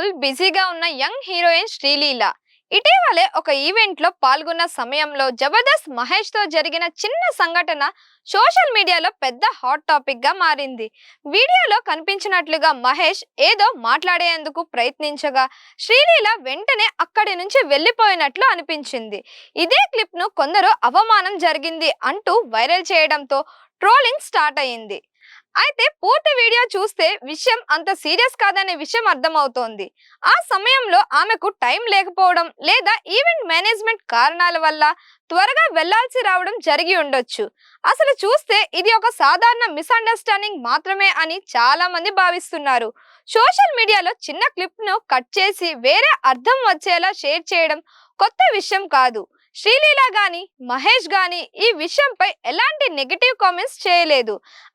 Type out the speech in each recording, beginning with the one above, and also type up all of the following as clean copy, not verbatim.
Full బిజీగా ఉన్న young heroine Sreeleela ఇటీవలే ఒక ఈవెంట్ లో పాల్గొన్న సమయంలో జబర్దస్త్ మహేష్ తో జరిగిన చిన్న సంఘటన సోషల్ మీడియాలో పెద్ద హాట్ టాపిక్ గా మారింది. వీడియోలో కనిపించినట్లుగా మహేష్ ఏదో మాట్లాడేందుకు ప్రయత్నించగా శ్రీలీల వెంటనే అక్కడి నుంచి వెళ్లిపోయినట్లు అనిపించింది. ఇదే క్లిప్ ను కొందరు అవమానం జరిగింది అంటూ వైరల్ చేయడంతో ట్రోలింగ్ స్టార్ట్ అయింది. అయితే పూర్తి వీడియో చూస్తే విషయం అంత సీరియస్ కాదనే విషయం అర్థమవుతోంది. ఆ సమయంలో ఆమెకు టైం లేకపోవడం లేదా ఈవెంట్ మేనేజ్మెంట్ కారణాల వల్ల త్వరగా వెళ్లాల్సి రావడం జరిగి ఉండొచ్చు. అసలు చూస్తే ఇది ఒక సాధారణ మిస్అండర్స్టాండింగ్ మాత్రమే అని చాలా మంది భావిస్తున్నారు. సోషల్ మీడియాలో చిన్న క్లిప్ ను కట్ చేసి వేరే అర్థం వచ్చేలా షేర్ చేయడం కొత్త విషయం కాదు. శ్రీలీల గాని మహేష్ గాని ఈ విషయంపై ఎలాంటి నెగటివ్ కామెంట్స్ చేయలేదు.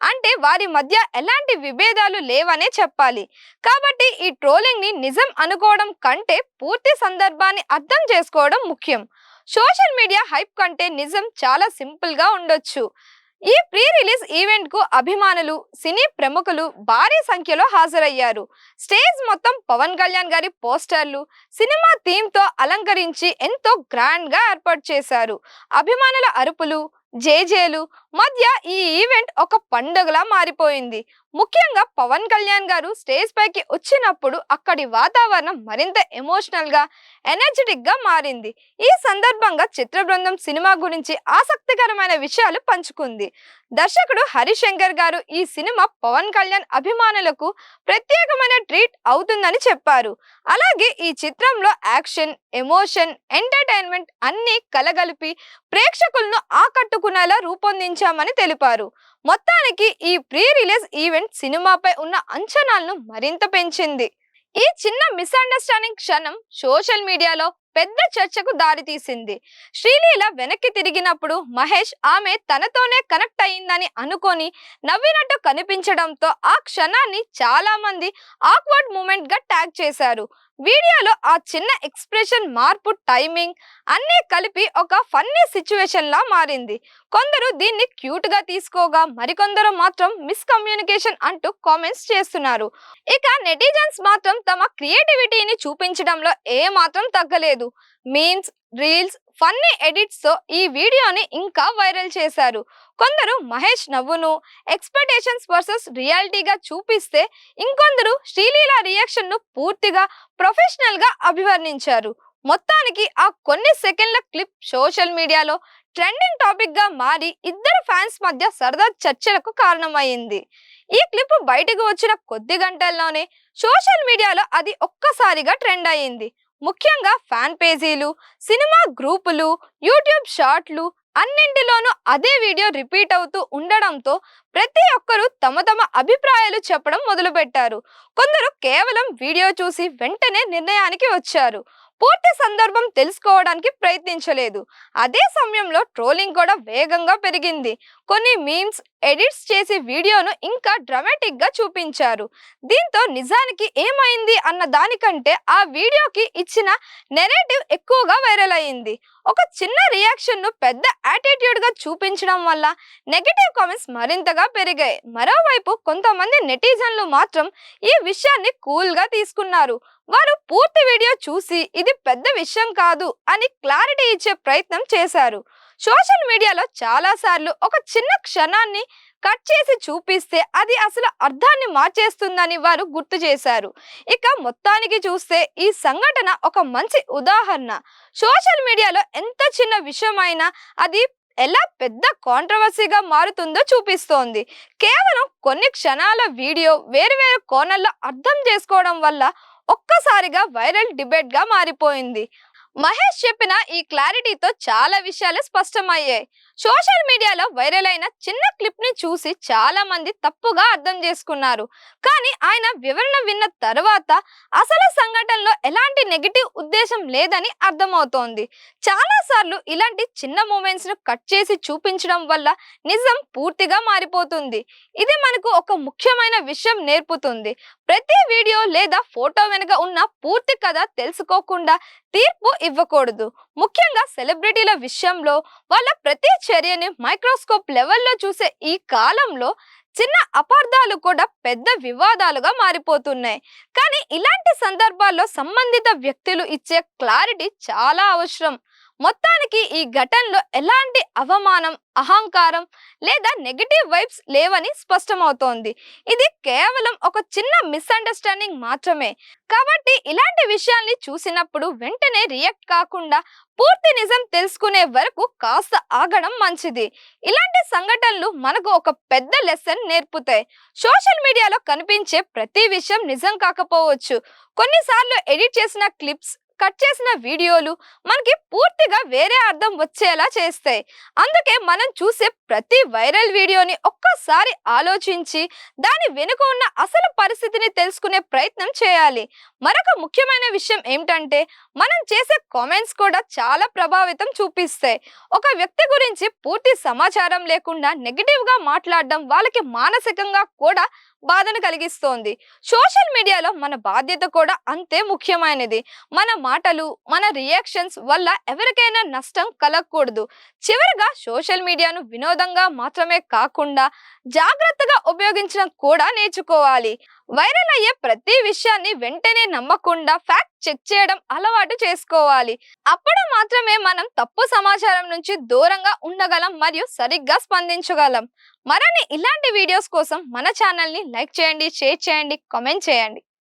అంటే వారి మధ్య ఎలాంటి విభేదాలు లేవనే చెప్పాలి. కాబట్టి ఈ ట్రోలింగ్ ని నిజం అనుకోవడం కంటే పూర్తి సందర్భాన్ని అర్థం చేసుకోవడం ముఖ్యం. సోషల్ మీడియా హైప్ కంటే నిజం చాలా సింపుల్ గా ఉండొచ్చు. ఈ ప్రీ రిలీజ్ ఈవెంట్ కు అభిమానులు, సినీ ప్రముఖులు భారీ సంఖ్యలో హాజరయ్యారు. స్టేజ్ మొత్తం పవన్ కళ్యాణ్ గారి పోస్టర్లు, సినిమా థీమ్ తో అలంకరించి ఎంతో గ్రాండ్ గా ఏర్పాటు చేశారు. అభిమానుల అరుపులు, జేజేలు మధ్య ఈ ఈవెంట్ ఒక పండుగలా మారిపోయింది. ముఖ్యంగా పవన్ కళ్యాణ్ గారు స్టేజ్ పైకి వచ్చినప్పుడు అక్కడి వాతావరణం మరింత ఎమోషనల్ గా, ఎనర్జెటిక్ గా మారింది. ఈ సందర్భంగా చిత్ర బృందం సినిమా గురించి ఆసక్తికరమైన విషయాలు పంచుకుంది. దర్శకుడు హరిశంకర్ గారు ఈ సినిమా పవన్ కళ్యాణ్ అభిమానులకు ప్రత్యేకమైన ట్రీట్ అవుతుందని చెప్పారు. అలాగే ఈ చిత్రంలో యాక్షన్, ఎమోషన్, ఎంటర్టైన్మెంట్ అన్ని కలగలిపి ప్రేక్షకులను ఆకట్టుకునేలా రూపొందించామని తెలిపారు. మొత్తానికి ఈ ప్రీ రిలీజ్ ఈవెంట్ సినిమాపై ఉన్న అంచనాలను మరింత పెంచింది. ఈ చిన్న మిస్అండర్స్టాండింగ్ క్షణం సోషల్ మీడియాలో పెద్ద చర్చకు దారితీసింది. శ్రీలీల వెనక్కి తిరిగినప్పుడు మహేష్ ఆమె తనతోనే కనెక్ట్ అయిందని అనుకొని నవ్వినట్టు కనిపించడంతో ఆ క్షణాన్ని చాలా మంది ఆక్వర్డ్ మూమెంట్ గా ట్యాగ్ చేశారు. వీడియోలో ఆ చిన్న ఎక్స్ప్రెషన్, మార్పు, టైమింగ్ అన్నీ కలిపి ఒక ఫన్నీ సిచ్యువేషన్ లా మారింది. కొందరు దీన్ని క్యూట్ గా తీసుకోగా మరికొందరు మాత్రం మిస్కమ్యూనికేషన్ అంటూ కామెంట్స్ చేస్తున్నారు. ఇక నెటిజన్స్ మాత్రం తమ క్రియేటివిటీని చూపించడంలో ఏ మాత్రం తగ్గలేదు. మీమ్స్, రీల్స్, ఫన్నీ ఎడిట్స్ తో ఈ వీడియోని ఇంకా వైరల్ చేశారు. కొందరు మహేష్ నవ్వును ఎక్స్పెక్టేషన్స్ వర్సెస్ రియాలిటీగా చూపిస్తే, ఇంకొందరు శ్రీలీల రియాక్షన్ ను పూర్తిగా ప్రొఫెషనల్ గా అభివర్ణించారు. మొత్తానికి ఆ కొన్ని సెకండ్ల క్లిప్ సోషల్ మీడియాలో ట్రెండింగ్ టాపిక్ గా మారి ఇద్దరు ఫ్యాన్స్ మధ్య సరదా చర్చలకు కారణమైంది. ఈ క్లిప్ బయటకు వచ్చిన కొద్ది గంటల్లోనే సోషల్ మీడియాలో అది ఒక్కసారిగా ట్రెండ్ అయింది. ముఖ్యంగా ఫ్యాన్ పేజీలు, సినిమా గ్రూపులు, యూట్యూబ్ షార్ట్లు అన్నింటిలోనూ అదే వీడియో రిపీట్ అవుతూ ఉండడంతో ప్రతి ఒక్కరూ తమ తమ అభిప్రాయాలు చెప్పడం మొదలుపెట్టారు. కొందరు కేవలం వీడియో చూసి వెంటనే నిర్ణయానికి వచ్చారు. పూర్తి సందర్భం తెలుసుకోవడానికి ప్రయత్నించలేదు. అదే సమయంలో ట్రోలింగ్ కూడా వేగంగా పెరిగింది. కొన్ని మీమ్స్, ఎడిట్స్ చేసి వీడియోను ఇంకా డ్రామాటిక్ గా చూపించారు. దీంతో నిజానికి ఏమైంది అన్న దానికంటే ఆ వీడియోకి ఇచ్చిన నెరేటివ్ ఎక్కువగా వైరల్ అయింది. ఒక చిన్న రియాక్షన్ ను పెద్ద యాటిట్యూడ్ గా చూపించడం వల్ల నెగటివ్ కామెంట్స్ మరింతగా పెరిగాయి. మరోవైపు కొంతమంది నెటిజన్లు మాత్రం ఈ విషయాన్ని కూల్ గా తీసుకున్నారు. వారు పూర్తి వీడియో చూసి ఇది పెద్ద విషయం కాదు అని క్లారిటీ ఇచ్చే ప్రయత్నం చేశారు. సోషల్ మీడియాలో చాలా సార్లు ఒక చిన్న క్షణాన్ని కట్ చేసి చూపిస్తే అది అసలు అర్థాన్ని మార్చేస్తుందని వారు గుర్తు చేశారు. ఇక మొత్తానికి చూస్తే ఈ సంఘటన ఒక మంచి ఉదాహరణ. సోషల్ మీడియాలో ఎంత చిన్న విషయమైనా అది ఎలా పెద్ద కాంట్రవర్సీగా మారుతుందో చూపిస్తోంది. కేవలం కొన్ని క్షణాల వీడియో వేరువేరు కోణాల్లో అర్థం చేసుకోవడం వల్ల ఒక్కసారిగా వైరల్ డిబేట్ గా మారిపోయింది. మహేష్ చెప్పిన ఈ క్లారిటీతో చాలా విషయాలు స్పష్టమయ్యాయి. సోషల్ మీడియాలో వైరల్ అయిన చిన్న క్లిప్ ని చూసి చాలా మంది తప్పుగా అర్థం చేసుకున్నారు. కానీ ఆయన వివరణ విన్న తర్వాత అసలు సంఘటనలో ఎలాంటి నెగిటివ్ ఉద్దేశం లేదని అర్థమవుతోంది. చాలా సార్లు ఇలాంటి చిన్న మూమెంట్స్ ను కట్ చేసి చూపించడం వల్ల నిజం పూర్తిగా మారిపోతుంది. ఇది మనకు ఒక ముఖ్యమైన విషయం నేర్పుతుంది. ప్రతి వీడియో లేదా ఫోటో వెనుక ఉన్న పూర్తి కథ తెలుసుకోకుండా తీర్పు ఇవ్వకూడదు. ముఖ్యంగా సెలబ్రిటీల విషయంలో వాళ్ళ ప్రతి చర్యని మైక్రోస్కోప్ లెవెల్లో చూసే ఈ కాలంలో చిన్న అపార్థాలు కూడా పెద్ద వివాదాలుగా మారిపోతున్నాయి. కానీ ఇలాంటి సందర్భాల్లో సంబంధిత వ్యక్తులు ఇచ్చే క్లారిటీ చాలా అవసరం. మొత్తానికి ఈ ఘటనలో ఎలాంటి అవమానం, అహంకారం లేదా నెగటివ్ వైబ్స్ లేవని స్పష్టమవుతోంది. ఇది కేవలం ఒక చిన్న మిస్అండర్స్టాండింగ్ మాత్రమే. కాబట్టి ఇలాంటి విషయాల్ని చూసినప్పుడు వెంటనే రియాక్ట్ కాకుండా పూర్తి నిజం తెలుసుకునే వరకు కాస్త ఆగడం మంచిది. ఇలాంటి సంఘటనలు మనకు ఒక పెద్ద లెసన్ నేర్పుతాయి. సోషల్ మీడియాలో కనిపించే ప్రతి విషయం నిజం కాకపోవచ్చు. కొన్నిసార్లు ఎడిట్ చేసిన క్లిప్స్, కట్ చేసిన వీడియోలు మనకి పూర్తిగా వేరే అర్థం వచ్చేలా చేస్తాయి. అందుకే మనం చూసే ప్రతి వైరల్ వీడియోని ఒక్కసారి ఆలోచించి దాని వెనుక ఉన్న అసలు పరిస్థితిని తెలుసుకునే ప్రయత్నం చేయాలి. మరొక ముఖ్యమైన విషయం ఏమిటంటే, మనం చేసే కామెంట్స్ కూడా చాలా ప్రభావితం చూపిస్తాయి. ఒక వ్యక్తి గురించి పూర్తి సమాచారం లేకుండా నెగిటివ్ గా మాట్లాడడం వాళ్ళకి మానసికంగా కూడా బాధను కలిగిస్తోంది. సోషల్ మీడియాలో మన బాధ్యత కూడా అంతే ముఖ్యమైనది. మన మాటలు, మన రియాక్షన్స్ వల్ల ఎవరికైనా నష్టం కలగకూడదు. చివరిగా సోషల్ మీడియాను వినోదంగా మాత్రమే కాకుండా జాగ్రత్తగా ఉపయోగించడం కూడా నేర్చుకోవాలి. వైరల్ అయ్యే ప్రతి విషయాన్ని వెంటనే నమ్మకుండా ఫ్యాక్ట్ చెక్ చేయడం అలవాటు చేసుకోవాలి. అప్పుడు మాత్రమే మనం తప్పు సమాచారం నుంచి దూరంగా ఉండగలం మరియు సరిగ్గా స్పందించగలం. మరిన్ని ఇలాంటి వీడియోస్ కోసం మన ఛానల్ని లైక్ చేయండి, షేర్ చేయండి, కామెంట్ చేయండి.